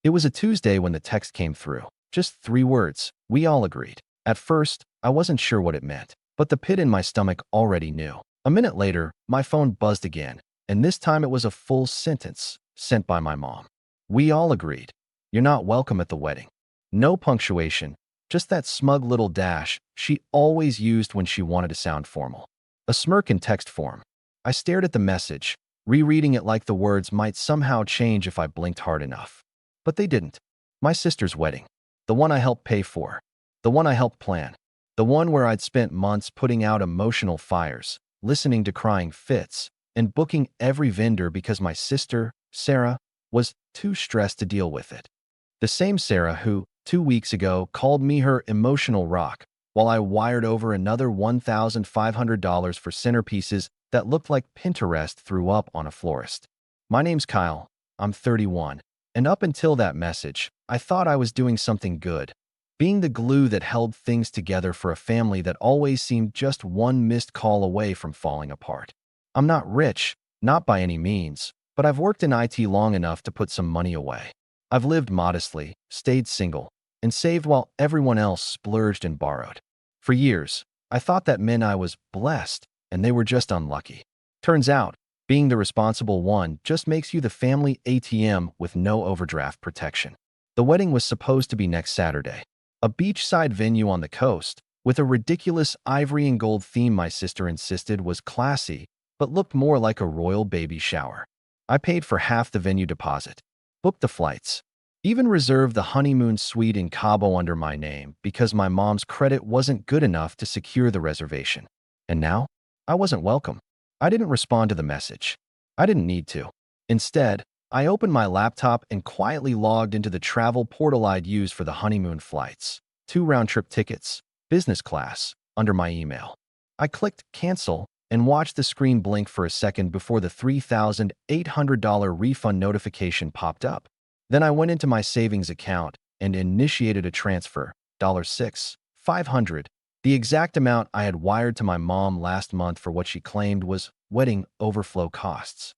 It was a Tuesday when the text came through. Just 3 words. We all agreed. At first, I wasn't sure what it meant, but the pit in my stomach already knew. A minute later, my phone buzzed again, and this time it was a full sentence sent by my mom. We all agreed. You're not welcome at the wedding. No punctuation, just that smug little dash she always used when she wanted to sound formal. A smirk in text form. I stared at the message, rereading it like the words might somehow change if I blinked hard enough. But they didn't. My sister's wedding. The one I helped pay for. The one I helped plan. The one where I'd spent months putting out emotional fires, listening to crying fits, and booking every vendor because my sister, Sarah, was too stressed to deal with it. The same Sarah who, 2 weeks ago, called me her emotional rock, while I wired over another $1,500 for centerpieces that looked like Pinterest threw up on a florist. My name's Kyle. I'm 31. And up until that message, I thought I was doing something good, being the glue that held things together for a family that always seemed just one missed call away from falling apart. I'm not rich, not by any means, but I've worked in IT long enough to put some money away. I've lived modestly, stayed single, and saved while everyone else splurged and borrowed. For years, I thought that meant I was blessed, and they were just unlucky. Turns out, being the responsible one just makes you the family ATM with no overdraft protection. The wedding was supposed to be next Saturday. A beachside venue on the coast, with a ridiculous ivory and gold theme my sister insisted was classy, but looked more like a royal baby shower. I paid for half the venue deposit, booked the flights, even reserved the honeymoon suite in Cabo under my name because my mom's credit wasn't good enough to secure the reservation. And now, I wasn't welcome. I didn't respond to the message. I didn't need to. Instead, I opened my laptop and quietly logged into the travel portal I'd used for the honeymoon flights. 2 round-trip tickets, business class, under my email. I clicked cancel and watched the screen blink for a second before the $3,800 refund notification popped up. Then I went into my savings account and initiated a transfer, $6,500, the exact amount I had wired to my mom last month for what she claimed was wedding overflow costs.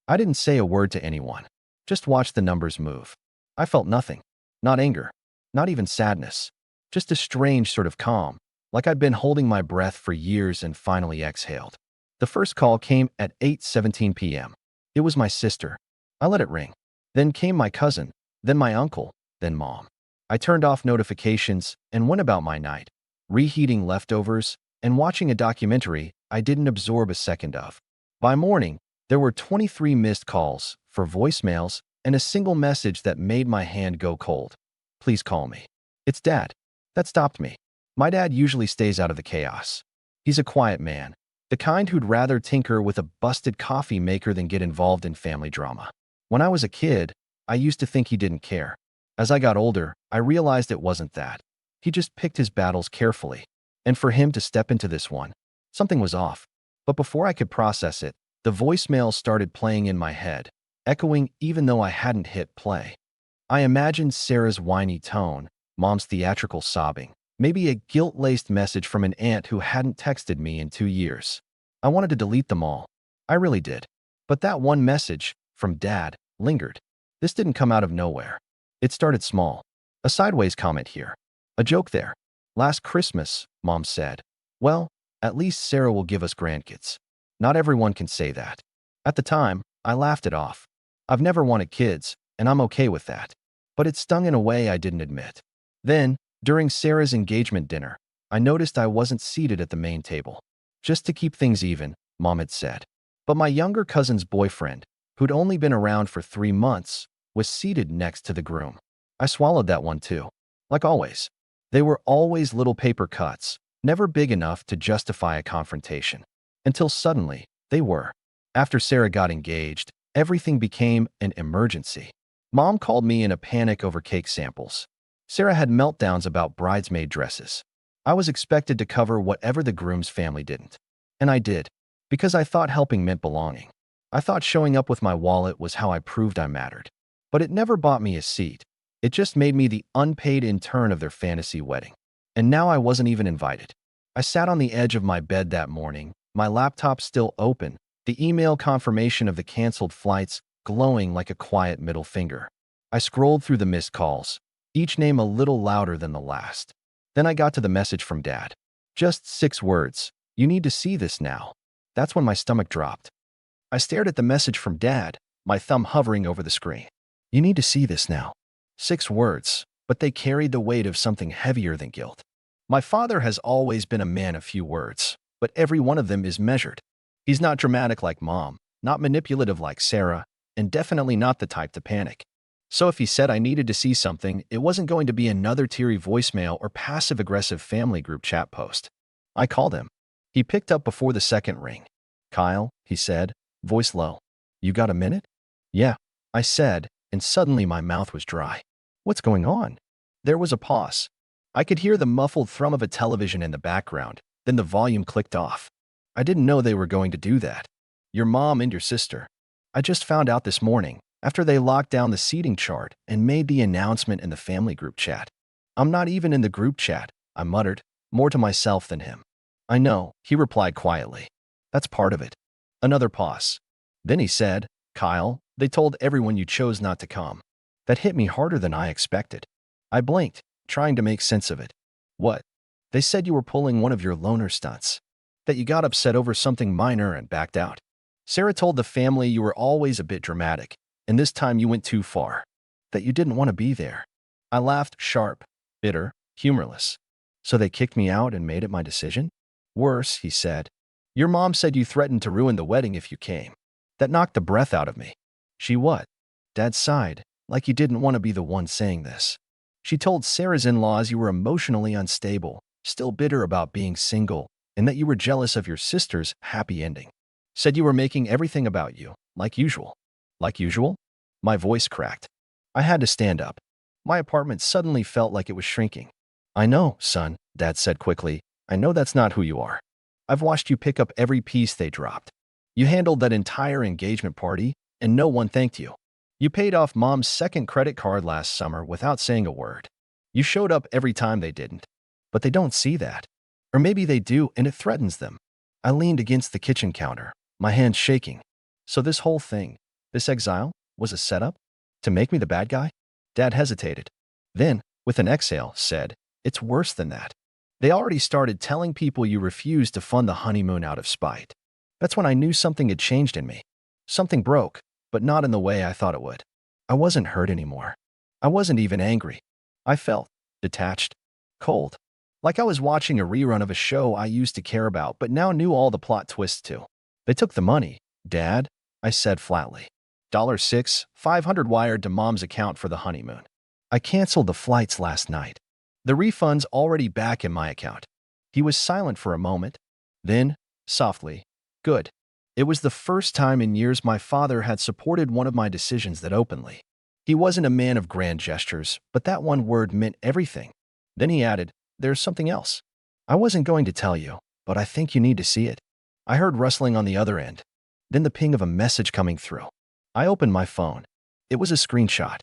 I didn't say a word to anyone, just watched the numbers move. I felt nothing, not anger, not even sadness, just a strange sort of calm, like I'd been holding my breath for years and finally exhaled. The first call came at 8:17 p.m. It was my sister. I let it ring. Then came my cousin, then my uncle, then mom. I turned off notifications and went about my night, reheating leftovers and watching a documentary I didn't absorb a second of. By morning, there were 23 missed calls, 4 voicemails, and a single message that made my hand go cold. Please call me. It's Dad. That stopped me. My dad usually stays out of the chaos. He's a quiet man, the kind who'd rather tinker with a busted coffee maker than get involved in family drama. When I was a kid, I used to think he didn't care. As I got older, I realized it wasn't that. He just picked his battles carefully. And for him to step into this one, something was off. But before I could process it, the voicemail started playing in my head, echoing even though I hadn't hit play. I imagined Sarah's whiny tone, Mom's theatrical sobbing, maybe a guilt-laced message from an aunt who hadn't texted me in 2 years. I wanted to delete them all. I really did. But that one message, from Dad, lingered. This didn't come out of nowhere. It started small. A sideways comment here. A joke there. Last Christmas, Mom said, "Well, at least Sarah will give us grandkids." Not everyone can say that. At the time, I laughed it off. I've never wanted kids, and I'm okay with that. But it stung in a way I didn't admit. Then, during Sarah's engagement dinner, I noticed I wasn't seated at the main table. Just to keep things even, Mom had said. But my younger cousin's boyfriend, who'd only been around for 3 months, was seated next to the groom. I swallowed that one too. Like always. They were always little paper cuts, never big enough to justify a confrontation. Until suddenly, they were. After Sarah got engaged, everything became an emergency. Mom called me in a panic over cake samples. Sarah had meltdowns about bridesmaid dresses. I was expected to cover whatever the groom's family didn't. And I did, because I thought helping meant belonging. I thought showing up with my wallet was how I proved I mattered. But it never bought me a seat. It just made me the unpaid intern of their fantasy wedding. And now I wasn't even invited. I sat on the edge of my bed that morning, my laptop still open, the email confirmation of the canceled flights glowing like a quiet middle finger. I scrolled through the missed calls, each name a little louder than the last. Then I got to the message from Dad. Just 6 words. You need to see this now. That's when my stomach dropped. I stared at the message from Dad, my thumb hovering over the screen. You need to see this now. 6 words, but they carried the weight of something heavier than guilt. My father has always been a man of few words, but every one of them is measured. He's not dramatic like Mom, not manipulative like Sarah, and definitely not the type to panic. So if he said I needed to see something, it wasn't going to be another teary voicemail or passive-aggressive family group chat post. I called him. He picked up before the second ring. Kyle, he said, voice low. You got a minute? Yeah, I said, and suddenly my mouth was dry. What's going on? There was a pause. I could hear the muffled thrum of a television in the background, then the volume clicked off. I didn't know they were going to do that. Your mom and your sister. I just found out this morning, after they locked down the seating chart and made the announcement in the family group chat. I'm not even in the group chat, I muttered, more to myself than him. I know, he replied quietly. That's part of it. Another pause. Then he said, Kyle, they told everyone you chose not to come. That hit me harder than I expected. I blinked, trying to make sense of it. What? They said you were pulling one of your loner stunts. That you got upset over something minor and backed out. Sarah told the family you were always a bit dramatic, and this time you went too far. That you didn't want to be there. I laughed, sharp, bitter, humorless. So they kicked me out and made it my decision? Worse, he said. Your mom said you threatened to ruin the wedding if you came. That knocked the breath out of me. She what? Dad sighed, like he didn't want to be the one saying this. She told Sarah's in-laws you were emotionally unstable, still bitter about being single, and that you were jealous of your sister's happy ending. Said you were making everything about you, like usual. Like usual? My voice cracked. I had to stand up. My apartment suddenly felt like it was shrinking. I know, son, Dad said quickly. I know that's not who you are. I've watched you pick up every piece they dropped. You handled that entire engagement party, and no one thanked you. You paid off Mom's second credit card last summer without saying a word. You showed up every time they didn't. But they don't see that. Or maybe they do, and it threatens them. I leaned against the kitchen counter, my hands shaking. So this whole thing, this exile, was a setup? To make me the bad guy? Dad hesitated. Then, with an exhale, said, It's worse than that. They already started telling people you refused to fund the honeymoon out of spite. That's when I knew something had changed in me. Something broke, but not in the way I thought it would. I wasn't hurt anymore. I wasn't even angry. I felt detached, cold. Like I was watching a rerun of a show I used to care about but now knew all the plot twists too. They took the money, Dad, I said flatly. $6,500 wired to Mom's account for the honeymoon. I canceled the flights last night. The refund's already back in my account. He was silent for a moment. Then, softly, good. It was the first time in years my father had supported one of my decisions that openly. He wasn't a man of grand gestures, but that one word meant everything. Then he added, There's something else. I wasn't going to tell you, but I think you need to see it. I heard rustling on the other end. Then the ping of a message coming through. I opened my phone. It was a screenshot.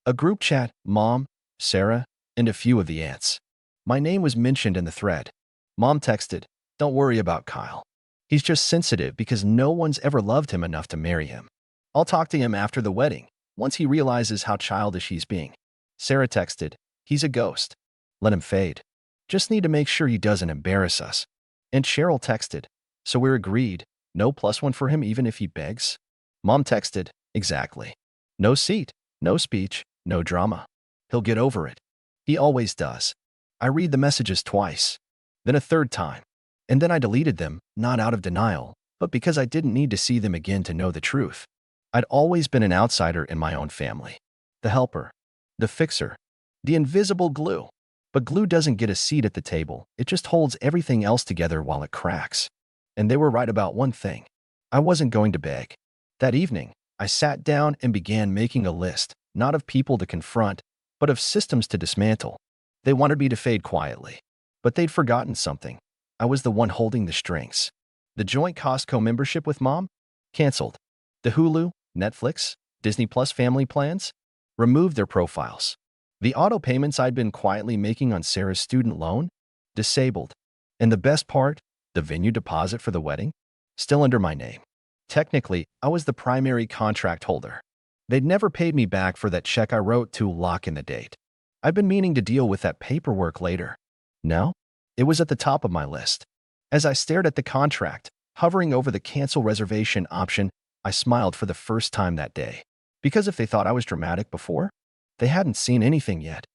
A group chat, Mom, Sarah, and a few of the aunts. My name was mentioned in the thread. Mom texted, Don't worry about Kyle. He's just sensitive because no one's ever loved him enough to marry him. I'll talk to him after the wedding, once he realizes how childish he's being. Sarah texted, He's a ghost. Let him fade. Just need to make sure he doesn't embarrass us. And Cheryl texted, So we're agreed, no +1 for him even if he begs? Mom texted, Exactly. No seat, no speech, no drama. He'll get over it. He always does. I read the messages twice, then a third time, and then I deleted them, not out of denial, but because I didn't need to see them again to know the truth. I'd always been an outsider in my own family. The helper, the fixer, the invisible glue. But glue doesn't get a seat at the table, it just holds everything else together while it cracks. And they were right about one thing. I wasn't going to beg. That evening, I sat down and began making a list, not of people to confront, but of systems to dismantle. They wanted me to fade quietly. But they'd forgotten something. I was the one holding the strings. The joint Costco membership with Mom? Canceled. The Hulu, Netflix, Disney Plus family plans? Removed their profiles. The auto payments I'd been quietly making on Sarah's student loan? Disabled. And the best part, the venue deposit for the wedding? Still under my name. Technically, I was the primary contract holder. They'd never paid me back for that check I wrote to lock in the date. I'd been meaning to deal with that paperwork later. No? It was at the top of my list. As I stared at the contract, hovering over the cancel reservation option, I smiled for the first time that day. Because if they thought I was dramatic before, they hadn't seen anything yet.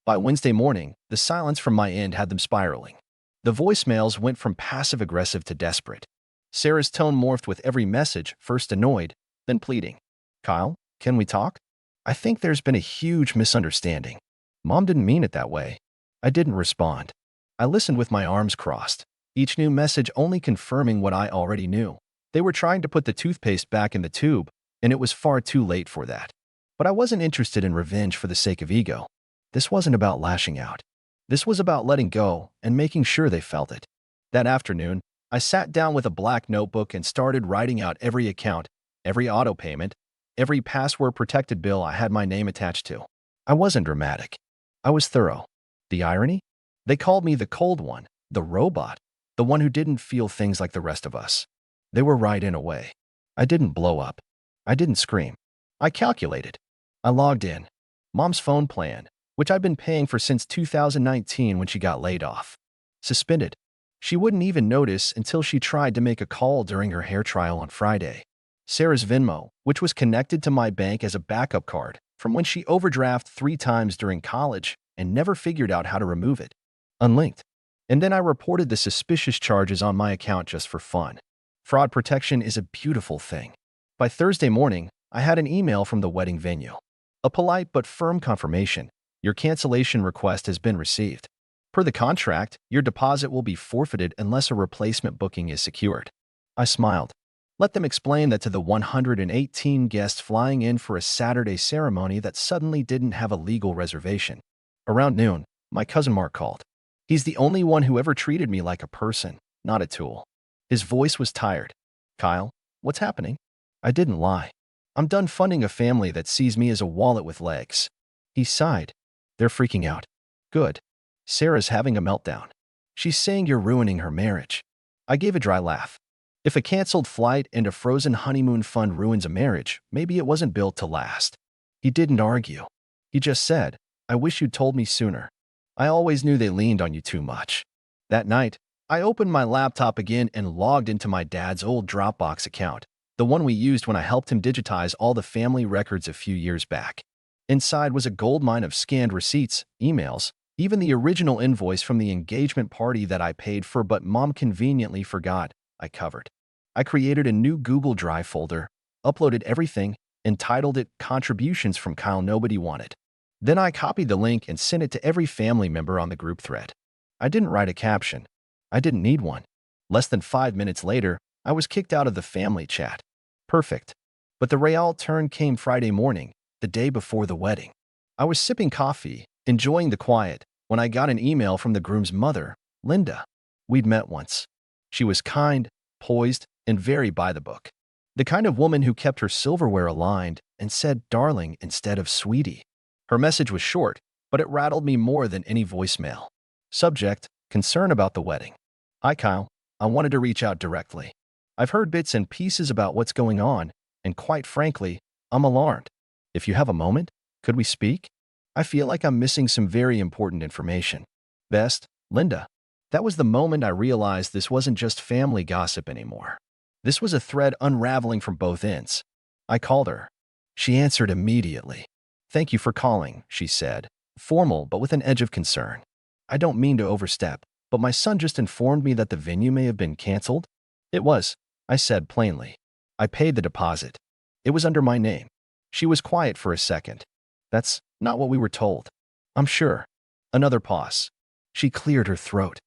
By Wednesday morning, the silence from my end had them spiraling. The voicemails went from passive-aggressive to desperate. Sarah's tone morphed with every message, first annoyed, then pleading. Kyle, can we talk? I think there's been a huge misunderstanding. Mom didn't mean it that way. I didn't respond. I listened with my arms crossed, each new message only confirming what I already knew. They were trying to put the toothpaste back in the tube, and it was far too late for that. But I wasn't interested in revenge for the sake of ego. This wasn't about lashing out. This was about letting go and making sure they felt it. That afternoon, I sat down with a black notebook and started writing out every account, every auto payment, every password-protected bill I had my name attached to. I wasn't dramatic. I was thorough. The irony? They called me the cold one, the robot, the one who didn't feel things like the rest of us. They were right in a way. I didn't blow up. I didn't scream. I calculated. I logged in. Mom's phone plan, which I'd been paying for since 2019 when she got laid off. Suspended. She wouldn't even notice until she tried to make a call during her hair trial on Friday. Sarah's Venmo, which was connected to my bank as a backup card from when she overdrafted 3 times during college and never figured out how to remove it. Unlinked. And then I reported the suspicious charges on my account just for fun. Fraud protection is a beautiful thing. By Thursday morning, I had an email from the wedding venue. A polite but firm confirmation. Your cancellation request has been received. Per the contract, your deposit will be forfeited unless a replacement booking is secured. I smiled. Let them explain that to the 118 guests flying in for a Saturday ceremony that suddenly didn't have a legal reservation. Around noon, my cousin Mark called. He's the only one who ever treated me like a person, not a tool. His voice was tired. Kyle, what's happening? I didn't lie. I'm done funding a family that sees me as a wallet with legs. He sighed. They're freaking out. Good. Sarah's having a meltdown. She's saying you're ruining her marriage. I gave a dry laugh. If a canceled flight and a frozen honeymoon fund ruins a marriage, maybe it wasn't built to last. He didn't argue. He just said, I wish you'd told me sooner. I always knew they leaned on you too much. That night, I opened my laptop again and logged into my dad's old Dropbox account, the one we used when I helped him digitize all the family records a few years back. Inside was a goldmine of scanned receipts, emails, even the original invoice from the engagement party that I paid for but Mom conveniently forgot I covered. I created a new Google Drive folder, uploaded everything, and titled it Contributions from Kyle Nobody Wanted. Then I copied the link and sent it to every family member on the group thread. I didn't write a caption. I didn't need one. Less than 5 minutes later, I was kicked out of the family chat. Perfect. But the real turn came Friday morning, the day before the wedding. I was sipping coffee, enjoying the quiet, when I got an email from the groom's mother, Linda. We'd met once. She was kind, poised, and very by the book. The kind of woman who kept her silverware aligned and said darling instead of sweetie. Her message was short, but it rattled me more than any voicemail. Subject, concern about the wedding. Hi Kyle, I wanted to reach out directly. I've heard bits and pieces about what's going on, and quite frankly, I'm alarmed. If you have a moment, could we speak? I feel like I'm missing some very important information. Best, Linda. That was the moment I realized this wasn't just family gossip anymore. This was a thread unraveling from both ends. I called her. She answered immediately. Thank you for calling, she said, formal but with an edge of concern. I don't mean to overstep, but my son just informed me that the venue may have been canceled. It was, I said plainly. I paid the deposit. It was under my name. She was quiet for a second. That's not what we were told. I'm sure. Another pause. She cleared her throat.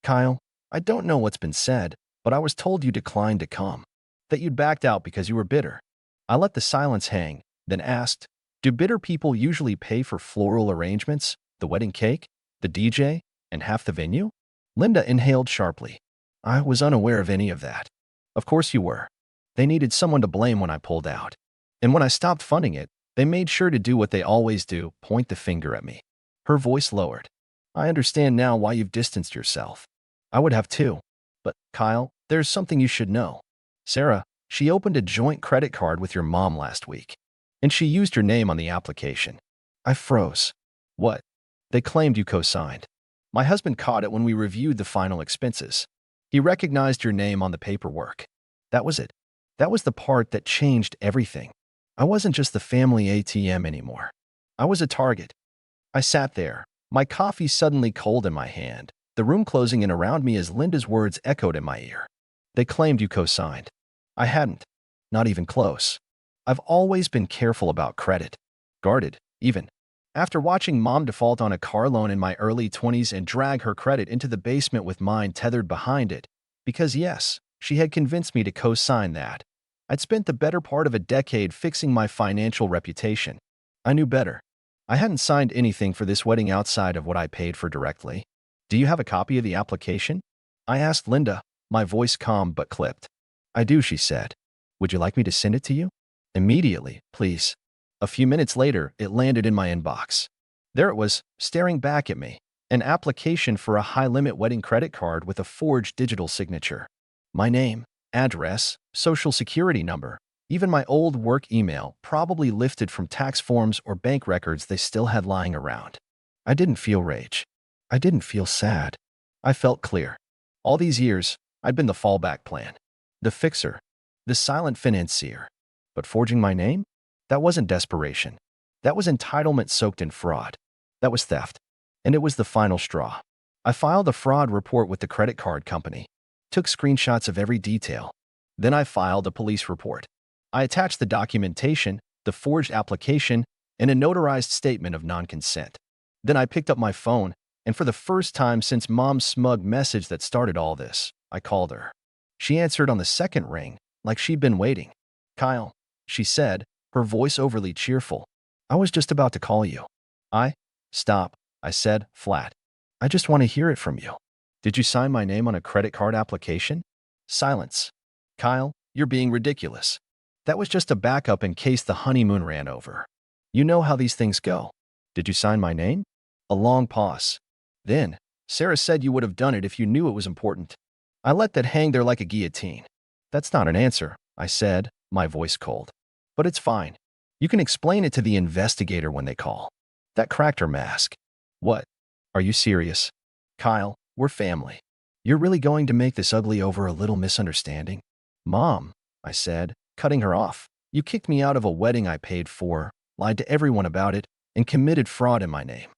Kyle, I don't know what's been said, but I was told you declined to come. That you'd backed out because you were bitter. I let the silence hang, then asked, do bitter people usually pay for floral arrangements, the wedding cake, the DJ, and half the venue? Linda inhaled sharply. I was unaware of any of that. Of course you were. They needed someone to blame when I pulled out. And when I stopped funding it, they made sure to do what they always do, point the finger at me. Her voice lowered. I understand now why you've distanced yourself. I would have too. But, Kyle, there's something you should know. Sarah, she opened a joint credit card with your mom last week. And she used your name on the application. I froze. What? They claimed you co-signed. My husband caught it when we reviewed the final expenses. He recognized your name on the paperwork. That was it. That was the part that changed everything. I wasn't just the family ATM anymore. I was a target. I sat there, my coffee suddenly cold in my hand, the room closing in around me as Linda's words echoed in my ear. They claimed you co-signed. I hadn't. Not even close. I've always been careful about credit. Guarded, even. After watching Mom default on a car loan in my early 20s and drag her credit into the basement with mine tethered behind it, because yes, she had convinced me to co-sign that, I'd spent the better part of a decade fixing my financial reputation. I knew better. I hadn't signed anything for this wedding outside of what I paid for directly. Do you have a copy of the application? I asked Linda, my voice calm but clipped. I do, she said. Would you like me to send it to you? Immediately, please. A few minutes later, it landed in my inbox. There it was, staring back at me. An application for a high-limit wedding credit card with a forged digital signature. My name, address, social security number, even my old work email, probably lifted from tax forms or bank records they still had lying around. I didn't feel rage. I didn't feel sad. I felt clear. All these years, I'd been the fallback plan. The fixer. The silent financier. But forging my name? That wasn't desperation. That was entitlement soaked in fraud. That was theft. And it was the final straw. I filed a fraud report with the credit card company. Took screenshots of every detail. Then I filed a police report. I attached the documentation, the forged application, and a notarized statement of non-consent. Then I picked up my phone, and for the first time since Mom's smug message that started all this, I called her. She answered on the second ring, like she'd been waiting. Kyle, she said, her voice overly cheerful. I was just about to call you. Stop, I said, flat. I just want to hear it from you. Did you sign my name on a credit card application? Silence. Kyle, you're being ridiculous. That was just a backup in case the honeymoon ran over. You know how these things go. Did you sign my name? A long pause. Then, Sarah said you would have done it if you knew it was important. I let that hang there like a guillotine. That's not an answer, I said, my voice cold. But it's fine. You can explain it to the investigator when they call. That cracked her mask. What? Are you serious? Kyle, we're family. You're really going to make this ugly over a little misunderstanding? Mom, I said, cutting her off. You kicked me out of a wedding I paid for, lied to everyone about it, and committed fraud in my name.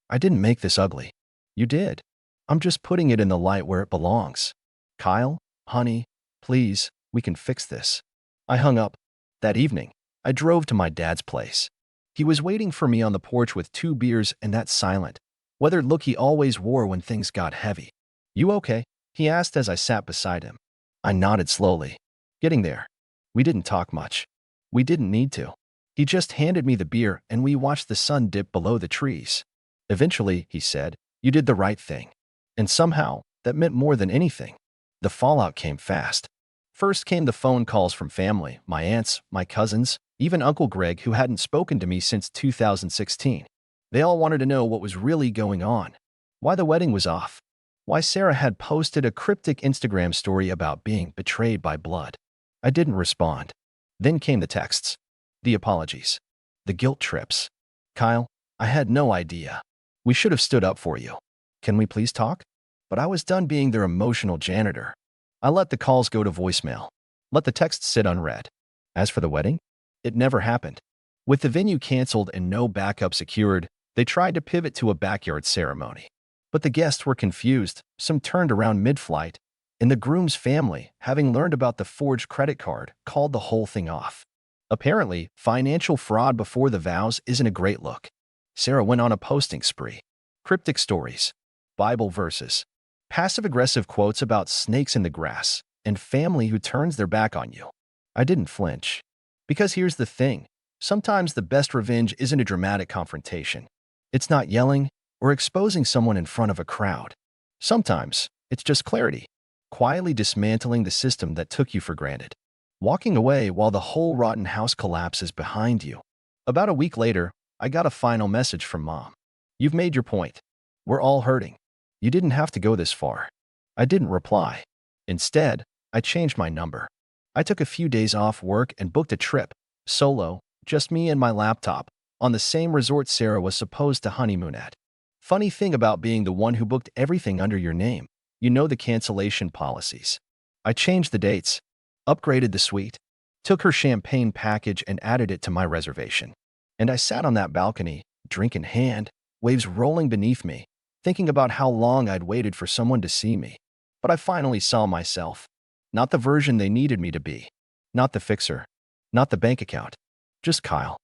I didn't make this ugly. You did. I'm just putting it in the light where it belongs. Kyle, honey, please, we can fix this. I hung up. That evening, I drove to my dad's place. He was waiting for me on the porch with 2 beers and that silent, weathered look he always wore when things got heavy. You okay? He asked as I sat beside him. I nodded slowly. Getting there. We didn't talk much. We didn't need to. He just handed me the beer and we watched the sun dip below the trees. Eventually, he said, you did the right thing. And somehow, that meant more than anything. The fallout came fast. First came the phone calls from family, my aunts, my cousins, even Uncle Greg, who hadn't spoken to me since 2016. They all wanted to know what was really going on, why the wedding was off, why Sarah had posted a cryptic Instagram story about being betrayed by blood. I didn't respond. Then came the texts, the apologies, the guilt trips. Kyle, I had no idea. We should have stood up for you. Can we please talk? But I was done being their emotional janitor. I let the calls go to voicemail, let the texts sit unread. As for the wedding, it never happened. With the venue canceled and no backup secured, they tried to pivot to a backyard ceremony. But the guests were confused, some turned around mid-flight, and the groom's family, having learned about the forged credit card, called the whole thing off. Apparently, financial fraud before the vows isn't a great look. Sarah went on a posting spree. Cryptic stories, Bible verses, passive-aggressive quotes about snakes in the grass, and family who turns their back on you. I didn't flinch. Because here's the thing. Sometimes the best revenge isn't a dramatic confrontation. It's not yelling or exposing someone in front of a crowd. Sometimes it's just clarity, quietly dismantling the system that took you for granted. Walking away while the whole rotten house collapses behind you. About a week later, I got a final message from Mom. You've made your point. We're all hurting. You didn't have to go this far. I didn't reply. Instead, I changed my number. I took a few days off work and booked a trip, solo, Just me and my laptop, on the same resort Sarah was supposed to honeymoon at. Funny thing about being the one who booked everything under your name. You know the cancellation policies. I changed the dates, upgraded the suite, took her champagne package and added it to my reservation. And I sat on that balcony, drink in hand, waves rolling beneath me, thinking about how long I'd waited for someone to see me. But I finally saw myself. Not the version they needed me to be. Not the fixer. Not the bank account. Just Kyle.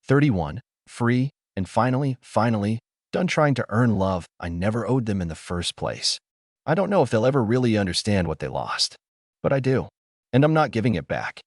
31, free, and finally, done trying to earn love I never owed them in the first place. I don't know if they'll ever really understand what they lost. But I do. And I'm not giving it back.